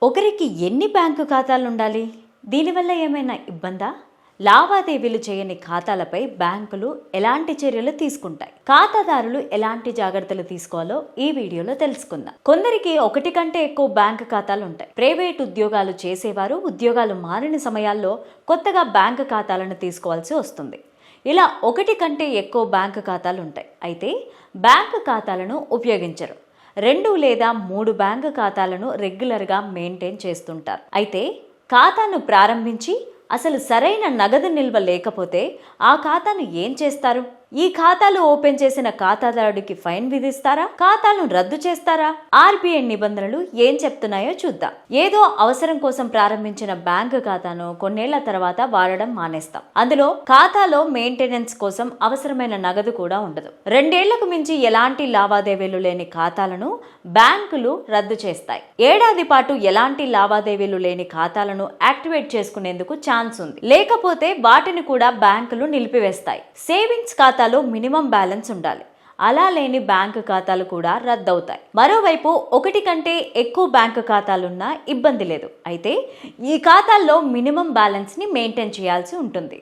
ఒకరికి ఎన్ని బ్యాంకు ఖాతాలు ఉండాలి? దీనివల్ల ఏమైనా ఇబ్బందా? లావాదేవీలు చేయని ఖాతాలపై బ్యాంకులు ఎలాంటి చర్యలు తీసుకుంటాయి? ఖాతాదారులు ఎలాంటి జాగ్రత్తలు తీసుకోవాలో ఈ వీడియోలో తెలుసుకుందాం. కొందరికి ఒకటి కంటే ఎక్కువ బ్యాంకు ఖాతాలు ఉంటాయి. ప్రైవేట్ ఉద్యోగాలు చేసేవారు ఉద్యోగాలు మారిన సమయాల్లో కొత్తగా బ్యాంకు ఖాతాలను తీసుకోవాల్సి వస్తుంది. ఇలా ఒకటి కంటే ఎక్కువ బ్యాంకు ఖాతాలు ఉంటాయి. అయితే బ్యాంకు ఖాతాలను ఉపయోగించరు. 2 లేదా 3 బ్యాంకు ఖాతాలను రెగ్యులర్గా మెయింటైన్ చేస్తుంటారు. అయితే ఖాతాను ప్రారంభించి అసలు సరైన నగదు నిల్వ లేకపోతే ఆ ఖాతాను ఏం చేస్తారు? ఈ ఖాతాలు ఓపెన్ చేసిన ఖాతాదారుడికి ఫైన్ విధిస్తారా? ఖాతాను రద్దు చేస్తారా? ఆర్బీఐ నిబంధనలు ఏం చెప్తున్నాయో చూద్దాం. ఏదో అవసరం కోసం ప్రారంభించిన బ్యాంకు ఖాతాను కొన్నేళ్ల తర్వాత వాడడం మానేస్తాం. అందులో ఖాతాలో మెయింటెనెన్స్ కోసం అవసరమైన నగదు కూడా ఉండదు. 2 ఏళ్లకు మించి ఎలాంటి లావాదేవీలు లేని ఖాతాలను బ్యాంకులు రద్దు చేస్తాయి. ఏడాది పాటు ఎలాంటి లావాదేవీలు లేని ఖాతాలను యాక్టివేట్ చేసుకునేందుకు ఛాన్స్ ఉంది. లేకపోతే వాటిని కూడా బ్యాంకులు నిలిపివేస్తాయి. సేవింగ్స్ ఖాతాలో మినిమం బ్యాలెన్స్ ఉండాలి. అలా లేని బ్యాంకు ఖాతాలు కూడా రద్దవుతాయి. మరోవైపు ఒకటి కంటే ఎక్కువ బ్యాంకు ఖాతాలున్నా ఇబ్బంది లేదు. అయితే ఈ ఖాతాల్లో మినిమం బ్యాలెన్స్ ని మెయింటైన్ చేయాల్సి ఉంటుంది.